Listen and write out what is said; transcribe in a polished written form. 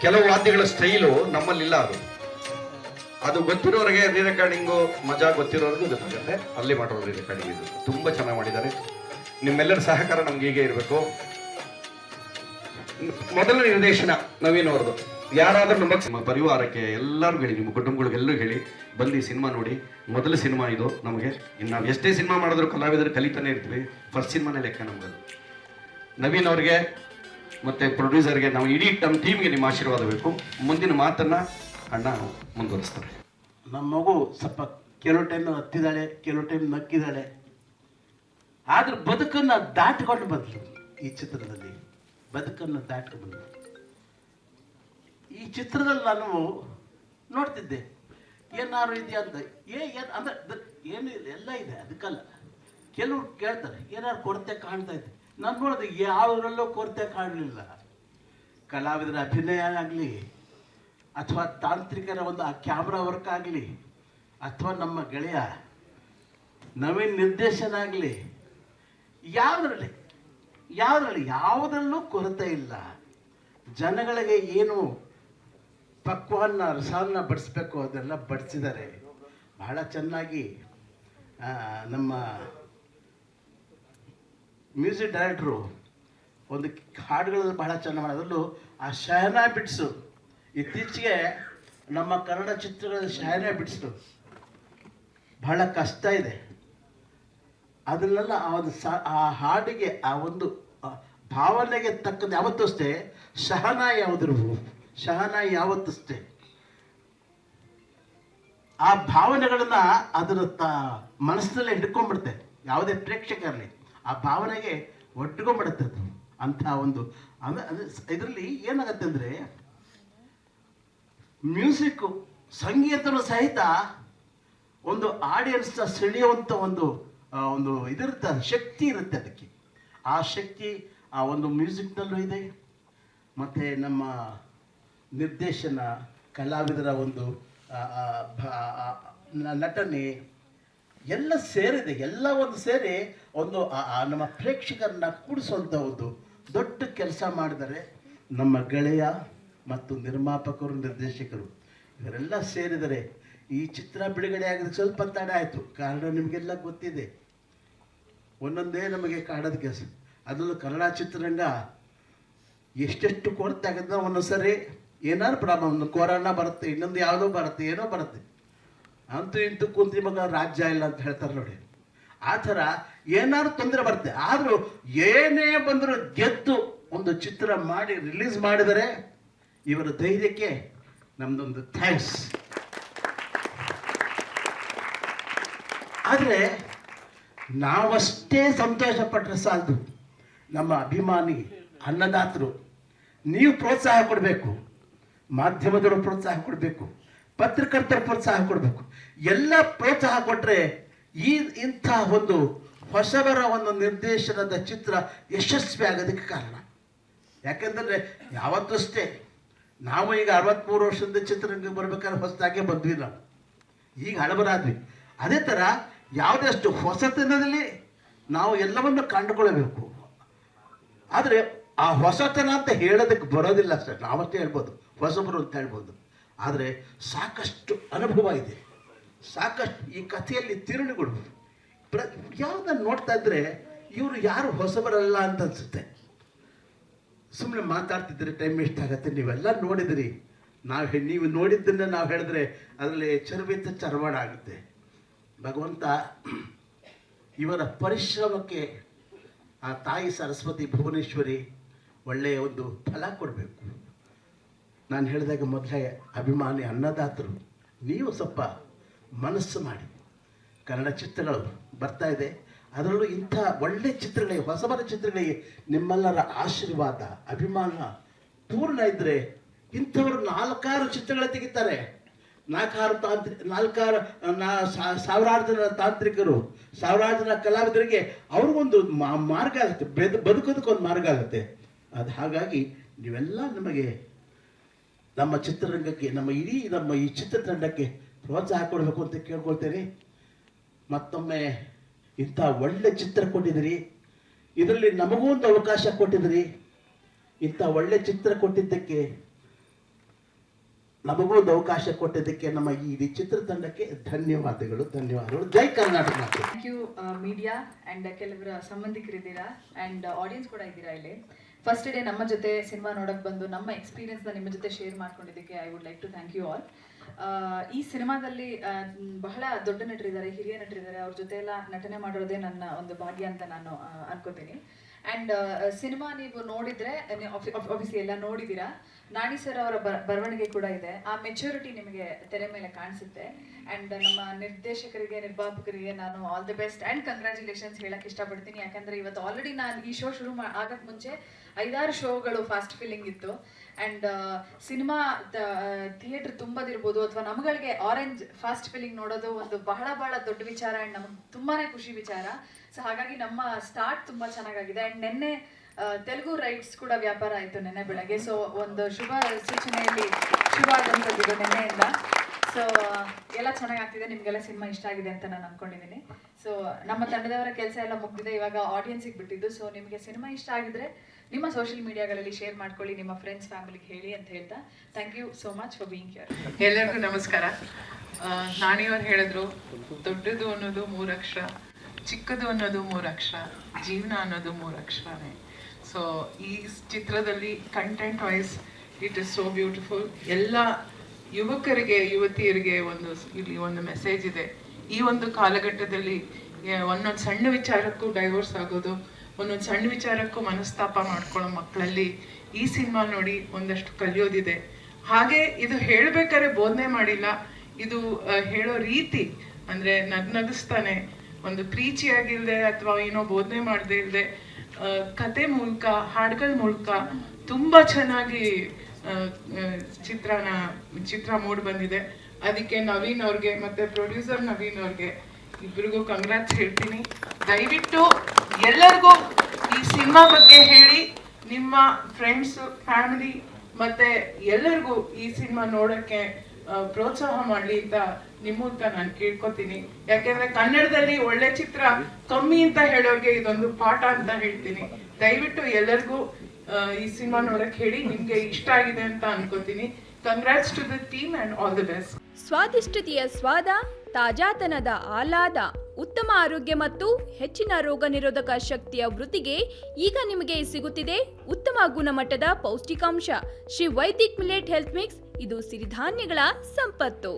ಕೆಲವು ವಾದ್ಯಗಳ ಸ್ಟೈಲು ನಮ್ಮಲ್ಲಿಲ್ಲ. ಅದು ಗೊತ್ತಿರೋರಿಗೆ ರೀ ರೆಕಾರ್ಡಿಂಗು ಮಜಾ ಗೊತ್ತಿರೋರ್ಗೂ ಗೊತ್ತಾಗುತ್ತೆ. ಅಲ್ಲಿ ಮಾಡೋರು ರೀ ರೆಕಾರ್ಡಿಂಗ್ ಇದು ತುಂಬಾ ಚೆನ್ನಾಗಿ ಮಾಡಿದ್ದಾರೆ. ನಿಮ್ಮೆಲ್ಲರ ಸಹಕಾರ ನಮ್ಗೆ ಹೀಗೆ ಇರಬೇಕು. ಮೊದಲ ನಿರ್ದೇಶನ ನವೀನ್ ಅವ್ರದ್ದು. ಯಾರಾದ್ರೂ ನಮ್ಮ ಪರಿವಾರಕ್ಕೆ ಎಲ್ಲರಿಗೂ ಹೇಳಿ, ನಿಮ್ಮ ಕುಟುಂಬಗಳಿಗೆಲ್ಲರೂ ಹೇಳಿ ಬಂದು ಸಿನಿಮಾ ನೋಡಿ. ಮೊದಲ ಸಿನಿಮಾ ಇದು ನಮಗೆ. ಇನ್ನು ನಾವು ಎಷ್ಟೇ ಸಿನಿಮಾ ಮಾಡಿದ್ರು ಕಲಾವಿದರು ಕಲಿತಾನೆ ಇರ್ತೀವಿ. ಫಸ್ಟ್ ಸಿನಿಮಾನೇ ಲೆಕ್ಕ ನಮ್ಗೆ. ನವೀನ್ ಅವ್ರಿಗೆ ಮತ್ತೆ ಪ್ರೊಡ್ಯೂಸರ್ಗೆ, ನಾವು ಇಡೀ ನಮ್ಮ ಟೀಮ್ಗೆ ನಿಮ್ಮ ಆಶೀರ್ವಾದ ಬೇಕು. ಮುಂದಿನ ಮಾತನ್ನ ಅಣ್ಣ ಮುಂದುವರಿಸ್ತಾರೆ. ನಮ್ಮ ಮಗು ಸ್ವಲ್ಪ ಕೆಲವು ಟೈಮ್ ಹತ್ತಿದ್ದಾಳೆ, ಕೆಲವು ಟೈಮ್ ನಕ್ಕಿದ್ದಾಳೆ. ಆದ್ರೆ ಬದುಕನ್ನು ದಾಟಿಕೊಂಡು ಬಂದ್ಲು. ಈ ಚಿತ್ರದಲ್ಲಿ ಬದುಕನ್ನು ದಾಟಿಕೊಂಡು ಬಂದ್ಲು. ಈ ಚಿತ್ರದಲ್ಲಿ ನಾನು ನೋಡ್ತಿದ್ದೆ ಏನಾದ್ರು ಇದೆಯಾ ಅಂತ. ಅಂದ್ರೆ ಏನು ಎಲ್ಲ ಇದೆ, ಅದಕ್ಕಲ್ಲ. ಕೆಲವ್ರು ಕೇಳ್ತಾರೆ ಏನಾದ್ರು ಕೊರತೆ ಕಾಣ್ತಾ ಇದೆ. ನಾನು ನೋಡಿದೆ ಯಾವುದ್ರಲ್ಲೂ ಕೊರತೆ ಕಾಣಲಿಲ್ಲ. ಕಲಾವಿದರ ಅಭಿನಯ ಆಗಲಿ, ಅಥವಾ ತಾಂತ್ರಿಕರ ಒಂದು ಆ ಕ್ಯಾಮ್ರಾ ವರ್ಕ್ ಆಗಲಿ, ಅಥವಾ ನಮ್ಮ ಗೆಳೆಯ ನವೀನ್ ನಿರ್ದೇಶನ ಆಗಲಿ, ಯಾವುದರಲ್ಲೂ ಕೊರತೆ ಇಲ್ಲ. ಜನಗಳಿಗೆ ಏನು ಪಕ್ವನ್ನ ರಸನ್ನ ಬಡಿಸ್ಬೇಕು ಅದೆಲ್ಲ ಬಡಿಸಿದ್ದಾರೆ. ಬಹಳ ಚೆನ್ನಾಗಿ ನಮ್ಮ ಮ್ಯೂಸಿಕ್ ಡೈರೆಕ್ಟ್ರು ಒಂದು ಹಾಡುಗಳಲ್ಲಿ ಬಹಳ ಚೆನ್ನಾಗಿ ಮಾಡೋದ್ರಲ್ಲೂ ಆ ಶಹನಾ ಬಿಟ್ಸು. ಇತ್ತೀಚೆಗೆ ನಮ್ಮ ಕನ್ನಡ ಚಿತ್ರಗಳಲ್ಲಿ ಶಹನಾ ಬಿಟ್ಸು ಬಹಳ ಕಷ್ಟ ಇದೆ. ಅದನ್ನೆಲ್ಲ ಆ ಹಾಡಿಗೆ, ಆ ಒಂದು ಭಾವನೆಗೆ ತಕ್ಕಂತೆ ಯಾವತ್ತೂ ಅಷ್ಟೇ ಶಹನಾ ಯಾವತ್ತೂ ಅಷ್ಟೇ ಆ ಭಾವನೆಗಳನ್ನ ಅದರ ಮನಸ್ಸಿನಲ್ಲೇ ಹಿಡ್ಕೊಂಡ್ಬಿಡುತ್ತೆ. ಯಾವುದೇ ಪ್ರೇಕ್ಷಕರಲ್ಲಿ ಆ ಭಾವನೆಗೆ ಒಡ್ಕೊಂಡ್ಬಿಡುತ್ತೆ ಅದು. ಅಂಥ ಒಂದು ಇದರಲ್ಲಿ ಏನಾಗತ್ತೆ ಅಂದರೆ, ಮ್ಯೂಸಿಕ್ಕು ಸಂಗೀತನೂ ಸಹಿತ ಒಂದು ಆಡಿಯನ್ಸ್ನ ಸೆಳೆಯುವಂಥ ಒಂದು ಇದಿರುತ್ತೆ, ಶಕ್ತಿ ಇರುತ್ತೆ ಅದಕ್ಕೆ. ಆ ಶಕ್ತಿ ಆ ಒಂದು ಮ್ಯೂಸಿಕ್ನಲ್ಲೂ ಇದೆ. ಮತ್ತು ನಮ್ಮ ನಿರ್ದೇಶನ, ಕಲಾವಿದರ ಒಂದು ನಟನೆ ಎಲ್ಲ ಸೇರಿದೆ. ಎಲ್ಲ ಒಂದು ಸೇರಿ ಒಂದು ನಮ್ಮ ಪ್ರೇಕ್ಷಕರನ್ನ ಕೂಡಿಸುವಂಥ ಒಂದು ದೊಡ್ಡ ಕೆಲಸ ಮಾಡಿದ್ದಾರೆ ನಮ್ಮ ಗೆಳೆಯ ಮತ್ತು ನಿರ್ಮಾಪಕರು, ನಿರ್ದೇಶಕರು ಇವರೆಲ್ಲ ಸೇರಿದರೆ ಈ ಚಿತ್ರ ಬಿಡುಗಡೆ ಆಗೋದಕ್ಕೆ ಸ್ವಲ್ಪ ತಡ ಆಯಿತು. ಕಾರಣ ನಿಮಗೆಲ್ಲ ಗೊತ್ತಿದೆ. ಒಂದೊಂದೇ ನಮಗೆ ಕಾಡೋದು ಕೆಲಸ. ಅದರಲ್ಲೂ ಕನ್ನಡ ಚಿತ್ರರಂಗ ಎಷ್ಟೆಷ್ಟು ಕೊರತೆ ಆಗುತ್ತೆ. ಒಂದೊಂದು ಸರಿ ಏನಾದ್ರು ಪ್ರಾಬ್ಲಮ್, ಒಂದು ಕೊರೋನಾ ಬರುತ್ತೆ, ಇನ್ನೊಂದು ಯಾವುದೋ ಬರುತ್ತೆ, ಏನೋ ಬರುತ್ತೆ. ಅಂತೂ ಇಂತೂ ಕುಂತಿ ಮಗ ರಾಜ್ಯ ಇಲ್ಲ ಅಂತ ಹೇಳ್ತಾರೆ ನೋಡಿ. ಆ ಥರ ಏನಾದ್ರು ತೊಂದರೆ ಬರುತ್ತೆ. ಆದರೂ ಏನೇ ಬಂದರೂ ಗೆದ್ದು ಒಂದು ಚಿತ್ರ ಮಾಡಿ ರಿಲೀಸ್ ಮಾಡಿದರೆ ಇವರ ಧೈರ್ಯಕ್ಕೆ ನಮ್ದೊಂದು ಥ್ಯಾಂಕ್ಸ್. ಆದರೆ ನಾವಷ್ಟೇ ಸಂತೋಷ ಪಟ್ಟರೆ ಸಾಲದು. ನಮ್ಮ ಅಭಿಮಾನಿ ಅನ್ನದಾತರು ನೀವು ಪ್ರೋತ್ಸಾಹ ಕೊಡಬೇಕು, ಮಾಧ್ಯಮದವರು ಪ್ರೋತ್ಸಾಹ ಕೊಡಬೇಕು, ಪತ್ರಕರ್ತರು ಪ್ರೋತ್ಸಾಹ ಕೊಡಬೇಕು. ಎಲ್ಲ ಪ್ರೋತ್ಸಾಹ ಕೊಟ್ಟರೆ ಇಂಥ ಒಂದು ಹೊಸಬರ ಒಂದು ನಿರ್ದೇಶನದ ಚಿತ್ರ ಯಶಸ್ವಿ ಆಗೋದಕ್ಕೆ ಕಾರಣ. ಯಾಕೆಂದರೆ ಯಾವತ್ತೂ ಅಷ್ಟೇ ನಾವು ಈಗ 63 ವರ್ಷದಿಂದ ಚಿತ್ರರಂಗಕ್ಕೆ ಬರ್ಬೇಕಾದ್ರೆ ಹೊಸದಾಗೆ ಬಂದ್ವಿ. ನಾವು ಈಗ ಹಳಬರಾದ್ವಿ. ಅದೇ ಥರ ಯಾವುದೇ ಅಷ್ಟು ಹೊಸತನದಲ್ಲಿ ನಾವು ಎಲ್ಲವನ್ನು ಕಂಡುಕೊಳ್ಳಬೇಕು. ಆದರೆ ಆ ಹೊಸತನ ಅಂತ ಹೇಳೋದಕ್ಕೆ ಬರೋದಿಲ್ಲ ಅಷ್ಟೇ. ನಾವಷ್ಟೇ ಹೇಳ್ಬೋದು ಹೊಸಬರು ಅಂತ ಹೇಳ್ಬೋದು. ಆದರೆ ಸಾಕಷ್ಟು ಅನುಭವ ಇದೆ, ಸಾಕಷ್ಟು ಈ ಕಥೆಯಲ್ಲಿ ತಿರುಳುಗಳು. ಯಾವುದನ್ನು ನೋಡ್ತಾ ಇದ್ರೆ ಇವರು ಯಾರು ಹೊಸಬರಲ್ಲ ಅಂತ ಅನಿಸುತ್ತೆ. ಸುಮ್ಮನೆ ಮಾತಾಡ್ತಿದ್ರೆ ಟೈಮ್ ವೇಸ್ಟ್ ಆಗುತ್ತೆ. ನೀವೆಲ್ಲ ನೋಡಿದಿರಿ. ನೀವು ನೋಡಿದ್ದನ್ನು ನಾವು ಹೇಳಿದ್ರೆ ಅದರಲ್ಲಿ ಚರ್ವಿತ ಚರ್ವಾಣ ಆಗುತ್ತೆ. ಭಗವಂತ ಇವರ ಪರಿಶ್ರಮಕ್ಕೆ ಆ ತಾಯಿ ಸರಸ್ವತಿ ಭುವನೇಶ್ವರಿ ಒಳ್ಳೆಯ ಒಂದು ಫಲ ಕೊಡಬೇಕು. ನಾನು ಹೇಳಿದಾಗ ಮೊದಲೇ ಅಭಿಮಾನಿ ಅನ್ನದಾತರು ನೀವು ಸ್ವಲ್ಪ ಮನಸ್ಸು ಮಾಡಿ. ಕನ್ನಡ ಚಿತ್ರಗಳು ಬರ್ತಾ ಇದೆ. ಅದರಲ್ಲೂ ಇಂಥ ಒಳ್ಳೆಯ ಚಿತ್ರಗಳಿಗೆ, ಹೊಸಬರ ಚಿತ್ರಗಳಿಗೆ ನಿಮ್ಮೆಲ್ಲರ ಆಶೀರ್ವಾದ, ಅಭಿಮಾನ ಪೂರ್ಣ ಇದ್ದರೆ ಇಂಥವರು 4-6 ಚಿತ್ರಗಳು ತೆಗಿತಾರೆ. ಸಾವಿರಾರು ಜನ ತಾಂತ್ರಿಕರು, ಸಾವಿರಾರು ಜನ ಕಲಾವಿದರಿಗೆ ಅವ್ರಿಗೊಂದು ಮಾರ್ಗ ಆಗುತ್ತೆ, ಬದುಕೋದಕ್ಕೊಂದು ಮಾರ್ಗ ಆಗುತ್ತೆ. ಅದು ಹಾಗಾಗಿ ನೀವೆಲ್ಲ ನಮಗೆ, ನಮ್ಮ ಚಿತ್ರರಂಗಕ್ಕೆ, ನಮ್ಮ ಈ ಚಿತ್ರತಂಡಕ್ಕೆ ಪ್ರೋತ್ಸಾಹ ಕೊಡಬೇಕು ಅಂತ ಕೇಳ್ಕೊಳ್ತೇನೆ. ಮತ್ತೊಮ್ಮೆ ಇಂಥ ಒಳ್ಳೆ ಚಿತ್ರ ಕೊಟ್ಟಿದ್ದೀರಿ. ಇದರಲ್ಲಿ ನಮಗೂ ಒಂದು ಅವಕಾಶ ಕೊಟ್ಟಿದ್ದೀರಿ. ಇಂಥ ಒಳ್ಳೆ ಚಿತ್ರ ಕೊಟ್ಟಿದ್ದಕ್ಕೆ ನಮಗೂ ಒಂದು ಅವಕಾಶ ಕೊಟ್ಟಿದ್ದಕ್ಕೆ ನಮ್ಮ ಈ ಇಡೀ ಚಿತ್ರತಂಡಕ್ಕೆ ಧನ್ಯವಾದಗಳು. Jai Karnataka. Thank you media and ಕೆಲವರ ಸಂಬಂಧಿಕರಿದ್ದೀರಾ ಆ್ಯಂಡ್ ಆಡಿಯನ್ಸ್ ಕೂಡ ಇದ್ದೀರಾ ಇಲ್ಲಿ. ಫಸ್ಟ್ ಡೇ ನಮ್ಮ ಜೊತೆ ಸಿನಿಮಾ ನೋಡೋಕೆ ಬಂದು ನಮ್ಮ ಎಕ್ಸ್ಪೀರಿಯನ್ಸ್ನ ನಿಮ್ಮ ಜೊತೆ ಶೇರ್ ಮಾಡ್ಕೊಂಡಿದ್ದಕ್ಕೆ I would like to thank you all. ಈ ಸಿನಿಮಾದಲ್ಲಿ ಬಹಳ ದೊಡ್ಡ ನಟರಿದ್ದಾರೆ, ಹಿರಿಯ ನಟರಿದ್ದಾರೆ, ಅವ್ರ ಜೊತೆ ಎಲ್ಲ ನಟನೆ ಮಾಡಿರೋದೇ ನನ್ನ ಒಂದು ಭಾಗ್ಯ ಅಂತ ನಾನು ಅನ್ಕೋತೀನಿ. ಆ್ಯಂಡ್ ಸಿನಿಮಾ ನೀವು ನೋಡಿದರೆ ಆಬ್ವಿಯಸ್ಲಿ ಎಲ್ಲ ನೋಡಿದ್ದೀರಾ. ನಾಣಿ ಸರ್ ಅವರ ಬರವಣಿಗೆ ಕೂಡ ಇದೆ. ಆ ಮೆಚುರಿಟಿ ನಿಮಗೆ ತೆರೆ ಮೇಲೆ ಕಾಣಿಸುತ್ತೆ. ಆ್ಯಂಡ್ ನಮ್ಮ ನಿರ್ದೇಶಕರಿಗೆ, ನಿರ್ಮಾಪಕರಿಗೆ ನಾನು all the best and congratulations ಹೇಳಕ್ಕೆ ಇಷ್ಟಪಡ್ತೀನಿ. ಯಾಕಂದರೆ ಇವತ್ತು ಆಲ್ರೆಡಿ ನಾನು ಈ ಶೋ ಶುರು ಆಗಕ್ಕೆ ಮುಂಚೆ 5-6 ಶೋಗಳು ಫಾಸ್ಟ್ ಫಿಲ್ಲಿಂಗ್ ಇತ್ತು. ಆ್ಯಂಡ್ ಸಿನಿಮಾ ಥಿಯೇಟ್ರ್ ತುಂಬದಿರ್ಬೋದು ಅಥವಾ ನಮ್ಗಳಿಗೆ ಆರೆಂಜ್ ಫಾಸ್ಟ್ ಫಿಲ್ಲಿಂಗ್ ನೋಡೋದು ಒಂದು ಬಹಳ ದೊಡ್ಡ ವಿಚಾರ ಆ್ಯಂಡ್ ನಮಗೆ ತುಂಬಾ ಖುಷಿ ವಿಚಾರ. ಸೊ ಹಾಗಾಗಿ ನಮ್ಮ ಸ್ಟಾರ್ಟ್ ತುಂಬ ಚೆನ್ನಾಗಾಗಿದೆ. ಆ್ಯಂಡ್ ನಿನ್ನೆ ತೆಲುಗು ರೈಟ್ಸ್ ಕೂಡ ವ್ಯಾಪಾರ ಆಯಿತು ನಿನ್ನೆ ಬೆಳಗ್ಗೆ. ಸೊ ಒಂದು ಶುಭ ಸೂಚನೆಯಲ್ಲಿ ಶುರು ಆದಂಥದ್ದು ನಿನ್ನೆಯಿಂದ. ಸೊ ಎಲ್ಲ ಚೆನ್ನಾಗಾಗ್ತಿದೆ, ನಿಮಗೆಲ್ಲ ಸಿನಿಮಾ ಇಷ್ಟ ಆಗಿದೆ ಅಂತ ನಾನು ಅಂದ್ಕೊಂಡಿದ್ದೀನಿ. ಸೊ ನಮ್ಮ ತಂಡದವರ ಕೆಲಸ ಎಲ್ಲ ಮುಗಿದಿದೆ, ಇವಾಗ ಆಡಿಯನ್ಸಿಗೆ ಬಿಟ್ಟಿದ್ದು. ಸೊ ನಿಮಗೆ ಸಿನಿಮಾ ಇಷ್ಟ ಆಗಿದ್ರೆ ನಿಮ್ಮ ಸೋಷಿಯಲ್ ಮೀಡಿಯಾಗಳಲ್ಲಿ ಶೇರ್ ಮಾಡ್ಕೊಳ್ಳಿ, ನಿಮ್ಮ ಫ್ರೆಂಡ್ಸ್ ಫ್ಯಾಮಿಲಿಗೆ ಹೇಳಿ ಅಂತ ಹೇಳ್ತಾ thank you so much for being here. ಎಲ್ಲರಿಗೂ ನಮಸ್ಕಾರ. ನಾಣಿಯವ್ರು ಹೇಳಿದ್ರು, ದೊಡ್ಡದು ಅನ್ನೋದು 3 ಅಕ್ಷರ, ಚಿಕ್ಕದು ಅನ್ನೋದು 3 ಅಕ್ಷರ, ಜೀವನ ಅನ್ನೋದು 3 ಅಕ್ಷರನೇ. ಸೊ ಈ ಚಿತ್ರದಲ್ಲಿ content wise it is so beautiful. ಎಲ್ಲ ಯುವಕರಿಗೆ, ಯುವತಿಯರಿಗೆ ಇಲ್ಲಿ ಒಂದು ಮೆಸೇಜ್ ಇದೆ. ಈ ಒಂದು ಕಾಲಘಟ್ಟದಲ್ಲಿ ಒಂದೊಂದು ಸಣ್ಣ ವಿಚಾರಕ್ಕೂ ಡೈವೋರ್ಸ್ ಆಗೋದು, ಒಂದೊಂದು ಸಣ್ಣ ವಿಚಾರಕ್ಕೂ ಮನಸ್ತಾಪ ಮಾಡ್ಕೊಳ್ಳೋ ಮಕ್ಕಳಲ್ಲಿ ಈ ಸಿನಿಮಾ ನೋಡಿ ಒಂದಷ್ಟು ಕಲಿಯೋದಿದೆ. ಹಾಗೆ ಇದು ಹೇಳ್ಬೇಕಾದ್ರೆ ಬೋಧನೆ ಮಾಡಿಲ್ಲ, ಇದು ಹೇಳೋ ರೀತಿ ಅಂದರೆ ನಗಿಸ್ತಾನೆ, ಒಂದು ಪ್ರೀಚಿಯಾಗಿಲ್ಲದೆ ಅಥವಾ ಏನೋ ಬೋಧನೆ ಮಾಡದೇ ಇಲ್ಲದೆ ಕತೆ ಮೂಲಕ, ಹಾಡುಗಳ ಮೂಲಕ ತುಂಬ ಚೆನ್ನಾಗಿ ಚಿತ್ರ ಮೂಡಿ ಬಂದಿದೆ. ಅದಕ್ಕೆ ನವೀನ್ ಅವ್ರಿಗೆ ಮತ್ತು ಪ್ರೊಡ್ಯೂಸರ್ ನವೀನ್ ಅವ್ರಿಗೆ ಇಬ್ಬರಿಗೂ ಕಂಗ್ರಾಟ್ಸ್ ಹೇಳ್ತೀನಿ. ದಯವಿಟ್ಟು ಎಲ್ಲರಿಗೂ ಈ ಸಿನಿಮಾ ಬಗ್ಗೆ ಹೇಳಿ, ನಿಮ್ಮ ಫ್ರೆಂಡ್ಸು, ಫ್ಯಾಮಿಲಿ ಮತ್ತು ಎಲ್ಲರಿಗೂ ಈ ಸಿನಿಮಾ ನೋಡೋಕ್ಕೆ ಪ್ರೋತ್ಸಾಹ ಮಾಡಲಿ ಅಂತ ನಿಮ್ಮ ಮೂಲಕ ನಾನು ಕೇಳ್ಕೊತೀನಿ. ಯಾಕೆಂದರೆ ಕನ್ನಡದಲ್ಲಿ ಒಳ್ಳೆ ಚಿತ್ರ ಕಮ್ಮಿ ಅಂತ ಹೇಳೋರಿಗೆ ಇದೊಂದು ಪಾಠ ಅಂತ ಹೇಳ್ತೀನಿ. ದಯವಿಟ್ಟು ಎಲ್ಲರಿಗೂ ಈ ಸಿನಿಮಾ ನೋಡಕ್ಕೆ ಹೇಳಿ, ನಿಮಗೆ ಇಷ್ಟ ಆಗಿದೆ ಅಂತ ಅನ್ಕೋತೀನಿ. Congrats to the team and all the best. ಸ್ವಾದಿಷ್ಟತೆಯ ಸ್ವಾದ, ತಾಜಾತನದ ಆಹ್ಲಾದ, ಉತ್ತಮ ಆರೋಗ್ಯ ಮತ್ತು ಹೆಚ್ಚಿನ ರೋಗ ನಿರೋಧಕ ಶಕ್ತಿಯ ವೃದ್ಧಿಗೆ ಈಗ ನಿಮಗೆ ಸಿಗುತ್ತಿದೆ ಉತ್ತಮ ಗುಣಮಟ್ಟದ ಪೌಷ್ಟಿಕಾಂಶ. Shri Vaidik millet health mix. ಇದು ಸಿರಿಧಾನ್ಯಗಳ ಸಂಪತ್ತು.